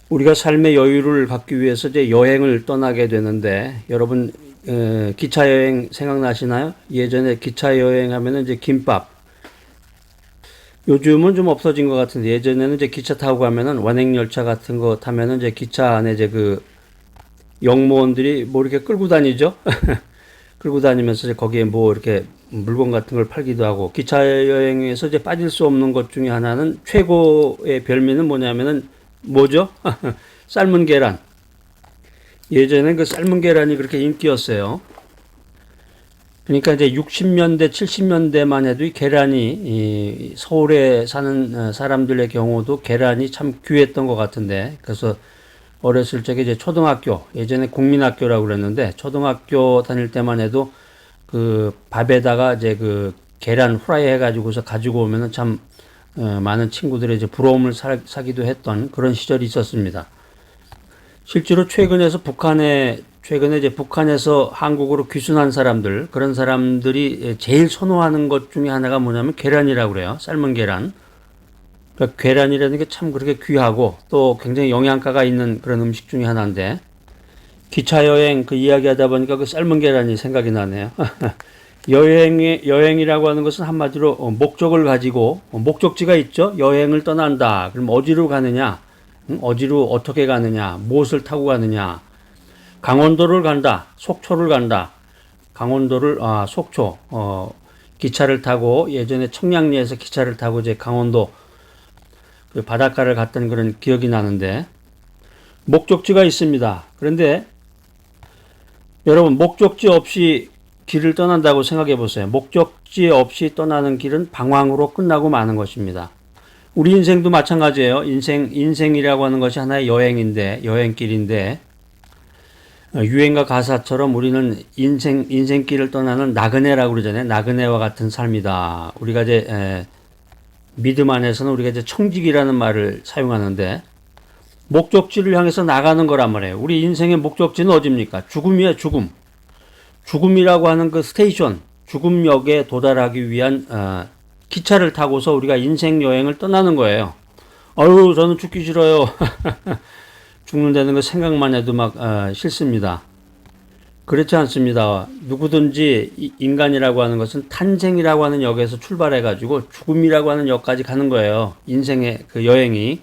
우리가 삶의 여유를 갖기 위해서 이제 여행을 떠나게 되는데, 여러분, 기차 여행 생각나시나요? 예전에 기차 여행 하면은 이제 김밥. 요즘은 좀 없어진 것 같은데, 예전에는 이제 기차 타고 가면은 완행열차 같은 거 타면은 이제 기차 안에 이제 그 영무원들이 뭐 이렇게 끌고 다니죠? 끌고 다니면서 이제 거기에 뭐 이렇게 물건 같은 걸 팔기도 하고, 기차 여행에서 이제 빠질 수 없는 것 중에 하나는 최고의 별미는 뭐냐면은 뭐죠? 삶은 계란. 예전엔 그 삶은 계란이 그렇게 인기였어요. 그러니까 이제 60년대, 70년대만 해도 이 계란이 이 서울에 사는 사람들의 경우도 계란이 참 귀했던 것 같은데, 그래서 어렸을 적에 이제 초등학교, 예전에 국민학교라고 그랬는데, 초등학교 다닐 때만 해도 그 밥에다가 이제 그 계란 후라이 해가지고서 가지고 오면은 참 많은 친구들의 이제 부러움을 사기도 했던 그런 시절이 있었습니다. 실제로 최근에 이제 북한에서 한국으로 귀순한 사람들, 그런 사람들이 제일 선호하는 것 중에 하나가 뭐냐면 계란이라고 그래요. 삶은 계란. 그러니까 계란이라는 게 참 그렇게 귀하고 또 굉장히 영양가가 있는 그런 음식 중에 하나인데, 기차 여행 그 이야기 하다 보니까 그 삶은 계란이 생각이 나네요. 여행이라고 하는 것은 한마디로 목적을 가지고 목적지가 있죠. 여행을 떠난다. 그럼 어디로 가느냐? 어디로 어떻게 가느냐? 무엇을 타고 가느냐? 강원도를 간다. 속초를 간다. 속초. 기차를 타고 예전에 청량리에서 기차를 타고 이제 강원도 그 바닷가를 갔던 그런 기억이 나는데, 목적지가 있습니다. 그런데 여러분, 목적지 없이 길을 떠난다고 생각해 보세요. 목적지 없이 떠나는 길은 방황으로 끝나고 마는 것입니다. 우리 인생도 마찬가지예요. 인생이라고 하는 것이 하나의 여행길인데, 유행가 가사처럼 우리는 인생길을 떠나는 나그네라고 그러잖아요. 나그네와 같은 삶이다. 우리가 이제, 믿음 안에서는 우리가 이제 청직이라는 말을 사용하는데, 목적지를 향해서 나가는 거란 말이에요. 우리 인생의 목적지는 어디입니까? 죽음이야, 죽음. 죽음이라고 하는 그 스테이션, 죽음역에 도달하기 위한 기차를 타고서 우리가 인생 여행을 떠나는 거예요. 아유, 저는 죽기 싫어요. 죽는다는 거 생각만 해도 막 싫습니다. 그렇지 않습니다. 누구든지 인간이라고 하는 것은 탄생이라고 하는 역에서 출발해가지고 죽음이라고 하는 역까지 가는 거예요. 인생의 그 여행이.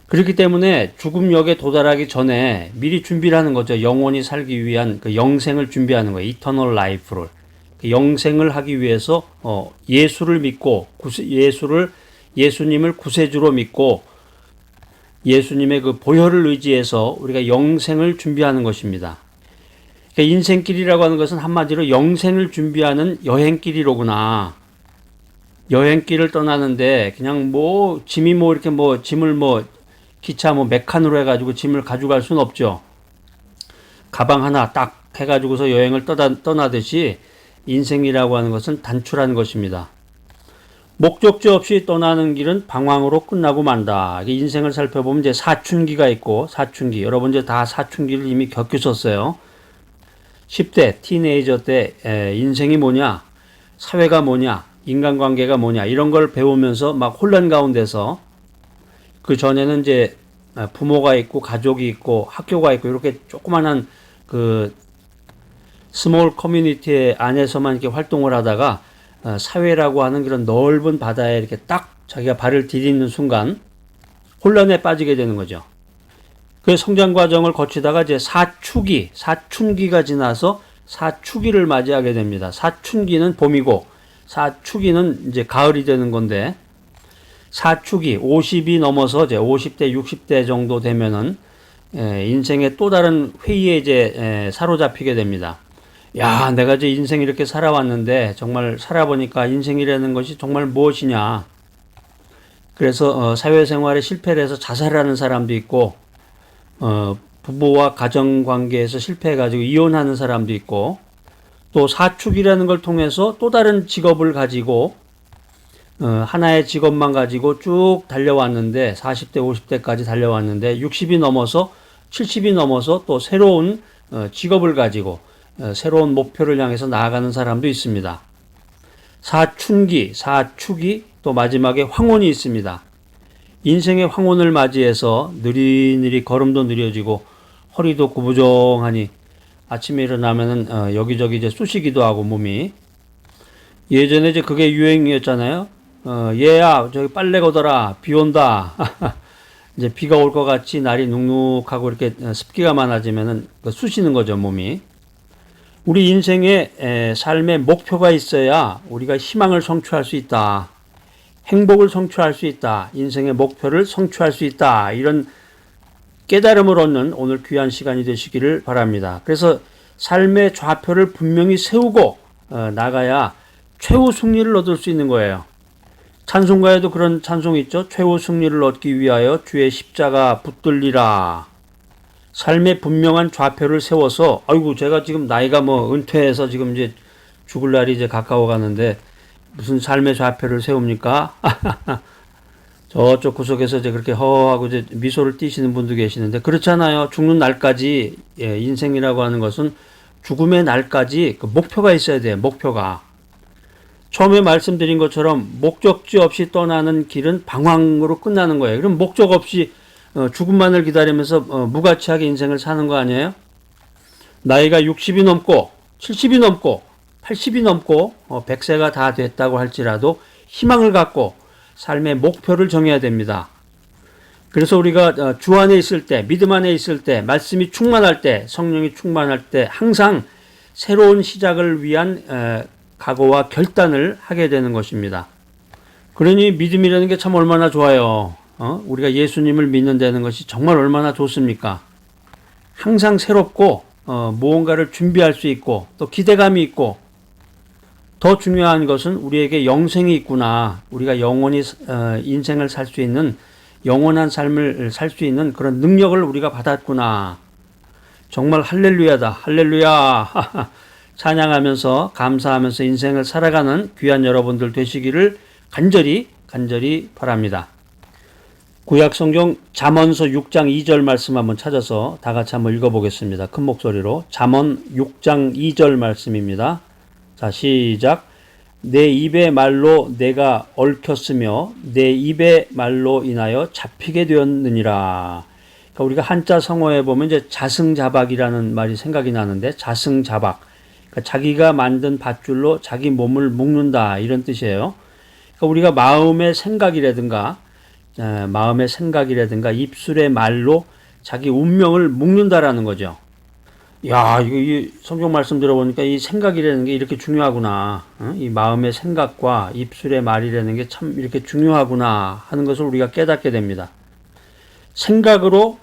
그렇기 때문에 죽음역에 도달하기 전에 미리 준비를 하는 거죠. 영원히 살기 위한 그 영생을 준비하는 거예요. 이터널 라이프를. 그 영생을 하기 위해서 예수를 믿고 예수님을 구세주로 믿고 예수님의 그 보혈을 의지해서 우리가 영생을 준비하는 것입니다. 그러니까 인생길이라고 하는 것은 한마디로 영생을 준비하는 여행길이로구나. 여행길을 떠나는데 그냥 뭐 짐이 뭐 이렇게 뭐 짐을 뭐 기차 뭐 메칸으로 해가지고 짐을 가져갈 수는 없죠. 가방 하나 딱 해가지고서 여행을 떠나듯이 인생이라고 하는 것은 단출한 것입니다. 목적지 없이 떠나는 길은 방황으로 끝나고 만다. 인생을 살펴보면 이제 사춘기가 있고, 사춘기. 여러분 이제 다 사춘기를 이미 겪으셨어요. 10대, 티네이저 때 인생이 뭐냐, 사회가 뭐냐, 인간관계가 뭐냐, 이런 걸 배우면서 막 혼란 가운데서 그 전에는 이제 부모가 있고, 가족이 있고, 학교가 있고, 이렇게 조그만한 그 스몰 커뮤니티 안에서만 이렇게 활동을 하다가 사회라고 하는 그런 넓은 바다에 이렇게 딱 자기가 발을 디디는 순간 혼란에 빠지게 되는 거죠. 그 성장 과정을 거치다가 이제 사춘기가 지나서 사추기를 맞이하게 됩니다. 사춘기는 봄이고 사추기는 이제 가을이 되는 건데, 사축이 50이 넘어서 이제 50대, 60대 정도 되면은 인생의 또 다른 회의에 이제 사로잡히게 됩니다. 야, 내가 이제 인생 이렇게 살아왔는데 정말 살아보니까 인생이라는 것이 정말 무엇이냐. 그래서 사회생활에 실패를 해서 자살하는 사람도 있고, 부부와 가정관계에서 실패해가지고 이혼하는 사람도 있고, 또 사축이라는 걸 통해서 또 다른 직업을 가지고 하나의 직업만 가지고 쭉 달려왔는데 40대, 50대까지 달려왔는데 60이 넘어서 70이 넘어서 또 새로운 직업을 가지고 새로운 목표를 향해서 나아가는 사람도 있습니다. 사춘기, 사축이 또 마지막에 황혼이 있습니다. 인생의 황혼을 맞이해서 느릿느릿 걸음도 느려지고 허리도 구부정하니 아침에 일어나면은 여기저기 이제 쑤시기도 하고 몸이. 예전에 이제 그게 유행이었잖아요. 얘야 저기 빨래 걷어라 비 온다. 이제 비가 올 것 같이 날이 눅눅하고 이렇게 습기가 많아지면은 쑤시는 거죠 몸이. 우리 인생의 삶의 목표가 있어야 우리가 희망을 성취할 수 있다. 행복을 성취할 수 있다. 인생의 목표를 성취할 수 있다. 이런 깨달음을 얻는 오늘 귀한 시간이 되시기를 바랍니다. 그래서 삶의 좌표를 분명히 세우고 나가야 최후 승리를 얻을 수 있는 거예요. 찬송가에도 그런 찬송이 있죠. 최후 승리를 얻기 위하여 주의 십자가 붙들리라. 삶의 분명한 좌표를 세워서, 아이고 제가 지금 나이가 뭐 은퇴해서 지금 이제 죽을 날이 이제 가까워 가는데 무슨 삶의 좌표를 세웁니까? 저쪽 구석에서 이제 그렇게 허하고 이제 미소를 띠시는 분도 계시는데 그렇잖아요. 죽는 날까지, 인생이라고 하는 것은 죽음의 날까지 그 목표가 있어야 돼요. 목표가. 처음에 말씀드린 것처럼 목적지 없이 떠나는 길은 방황으로 끝나는 거예요. 그럼 목적 없이 죽음만을 기다리면서 무가치하게 인생을 사는 거 아니에요? 나이가 60이 넘고 70이 넘고 80이 넘고 100세가 다 됐다고 할지라도 희망을 갖고 삶의 목표를 정해야 됩니다. 그래서 우리가 주 안에 있을 때, 믿음 안에 있을 때, 말씀이 충만할 때, 성령이 충만할 때 항상 새로운 시작을 위한 각오와 결단을 하게 되는 것입니다. 그러니 믿음이라는 게 참 얼마나 좋아요. 우리가 예수님을 믿는다는 것이 정말 얼마나 좋습니까? 항상 새롭고 무언가를 준비할 수 있고 또 기대감이 있고 더 중요한 것은 우리에게 영생이 있구나. 우리가 영원히 인생을 살 수 있는 영원한 삶을 살 수 있는 그런 능력을 우리가 받았구나. 정말 할렐루야다. 할렐루야. 찬양하면서 감사하면서 인생을 살아가는 귀한 여러분들 되시기를 간절히 바랍니다. 구약성경 잠언서 6장 2절 말씀 한번 찾아서 다 같이 한번 읽어보겠습니다. 큰 목소리로. 잠언 6장 2절 말씀입니다. 자, 시작. 내 입의 말로 내가 얽혔으며 내 입의 말로 인하여 잡히게 되었느니라. 그러니까 우리가 한자 성어에 보면 이제 자승자박이라는 말이 생각이 나는데 자승자박. 그러니까 자기가 만든 밧줄로 자기 몸을 묶는다 이런 뜻이에요. 그러니까 우리가 마음의 생각이라든가 입술의 말로 자기 운명을 묶는다라는 거죠. 야, 이 성경 말씀 들어보니까 이 생각이라는 게 이렇게 중요하구나. 이 마음의 생각과 입술의 말이라는 게 참 이렇게 중요하구나 하는 것을 우리가 깨닫게 됩니다. 생각으로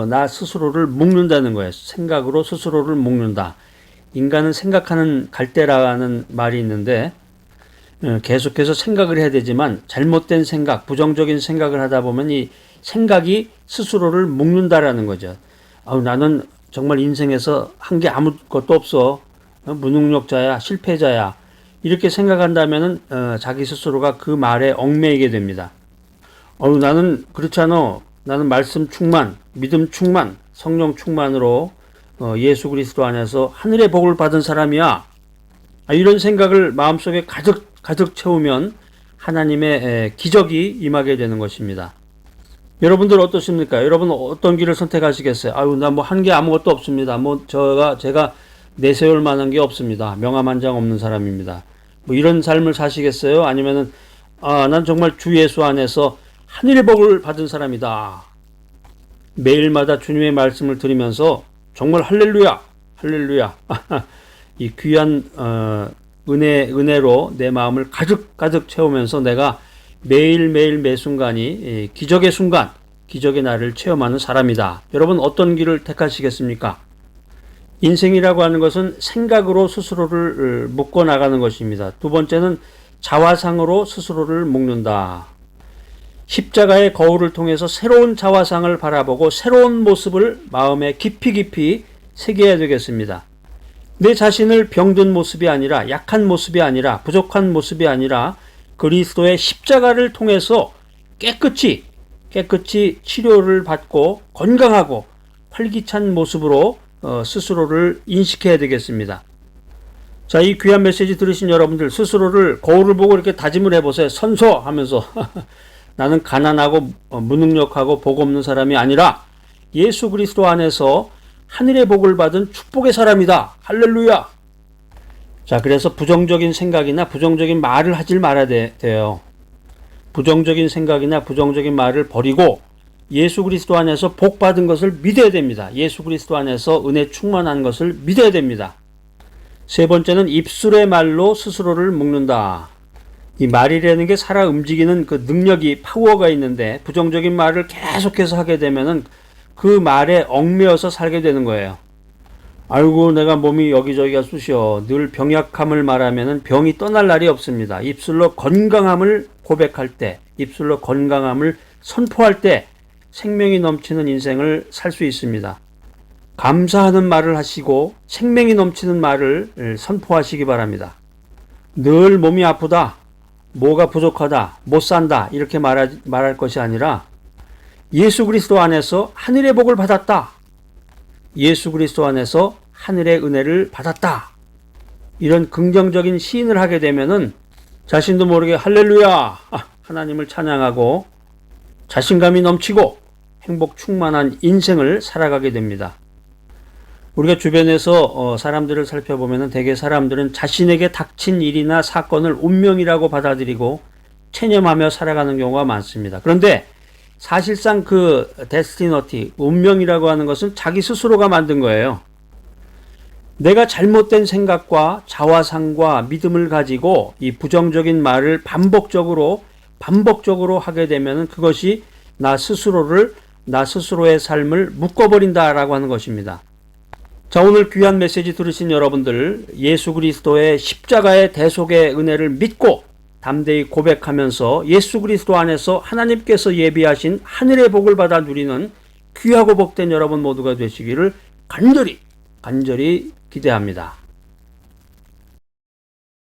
나 스스로를 묶는다는 거예요. 생각으로 스스로를 묶는다. 인간은 생각하는 갈대라는 말이 있는데 계속해서 생각을 해야 되지만 잘못된 생각, 부정적인 생각을 하다 보면 이 생각이 스스로를 묶는다라는 거죠. 나는 정말 인생에서 한 게 아무것도 없어. 무능력자야, 실패자야. 이렇게 생각한다면은 자기 스스로가 그 말에 얽매이게 됩니다. 나는 그렇잖아. 나는 말씀 충만, 믿음 충만, 성령 충만으로 예수 그리스도 안에서 하늘의 복을 받은 사람이야. 이런 생각을 마음속에 가득 채우면 하나님의 기적이 임하게 되는 것입니다. 여러분들 어떻습니까? 여러분 어떤 길을 선택하시겠어요? 나 뭐 한 게 아무것도 없습니다. 제가 내세울 만한 게 없습니다. 명함 한 장 없는 사람입니다. 뭐 이런 삶을 사시겠어요? 아니면은 난 정말 주 예수 안에서 하늘의 복을 받은 사람이다. 매일마다 주님의 말씀을 들으면서 정말 할렐루야, 할렐루야. 이 귀한 은혜로 내 마음을 가득 채우면서 내가 매일매일 매 순간이 기적의 순간, 기적의 날을 체험하는 사람이다. 여러분 어떤 길을 택하시겠습니까? 인생이라고 하는 것은 생각으로 스스로를 묶어 나가는 것입니다. 두 번째는 자화상으로 스스로를 묶는다. 십자가의 거울을 통해서 새로운 자화상을 바라보고 새로운 모습을 마음에 깊이 새겨야 되겠습니다. 내 자신을 병든 모습이 아니라 약한 모습이 아니라 부족한 모습이 아니라 그리스도의 십자가를 통해서 깨끗이 치료를 받고 건강하고 활기찬 모습으로 스스로를 인식해야 되겠습니다. 자, 이 귀한 메시지 들으신 여러분들 스스로를 거울을 보고 이렇게 다짐을 해보세요. 선서 하면서 나는 가난하고 무능력하고 복 없는 사람이 아니라 예수 그리스도 안에서 하늘의 복을 받은 축복의 사람이다. 할렐루야. 자, 그래서 부정적인 생각이나 부정적인 말을 하질 말아야 돼요. 부정적인 생각이나 부정적인 말을 버리고 예수 그리스도 안에서 복 받은 것을 믿어야 됩니다. 예수 그리스도 안에서 은혜 충만한 것을 믿어야 됩니다. 세 번째는 입술의 말로 스스로를 묶는다. 이 말이라는 게 살아 움직이는 그 능력이 파워가 있는데 부정적인 말을 계속해서 하게 되면은 그 말에 얽매여서 살게 되는 거예요. 아이고 내가 몸이 여기저기가 쑤셔. 늘 병약함을 말하면은 병이 떠날 날이 없습니다. 입술로 건강함을 고백할 때, 입술로 건강함을 선포할 때 생명이 넘치는 인생을 살 수 있습니다. 감사하는 말을 하시고 생명이 넘치는 말을 선포하시기 바랍니다. 늘 몸이 아프다, 뭐가 부족하다, 못 산다 이렇게 말할 것이 아니라 예수 그리스도 안에서 하늘의 복을 받았다. 예수 그리스도 안에서 하늘의 은혜를 받았다. 이런 긍정적인 시인을 하게 되면은 자신도 모르게 할렐루야 하나님을 찬양하고 자신감이 넘치고 행복 충만한 인생을 살아가게 됩니다. 우리가 주변에서 사람들을 살펴보면 대개 사람들은 자신에게 닥친 일이나 사건을 운명이라고 받아들이고 체념하며 살아가는 경우가 많습니다. 그런데 사실상 그 데스티너티, 운명이라고 하는 것은 자기 스스로가 만든 거예요. 내가 잘못된 생각과 자화상과 믿음을 가지고 이 부정적인 말을 반복적으로 하게 되면 그것이 나 스스로의 삶을 묶어버린다라고 하는 것입니다. 자, 오늘 귀한 메시지 들으신 여러분들, 예수 그리스도의 십자가의 대속의 은혜를 믿고 담대히 고백하면서 예수 그리스도 안에서 하나님께서 예비하신 하늘의 복을 받아 누리는 귀하고 복된 여러분 모두가 되시기를 간절히 기대합니다.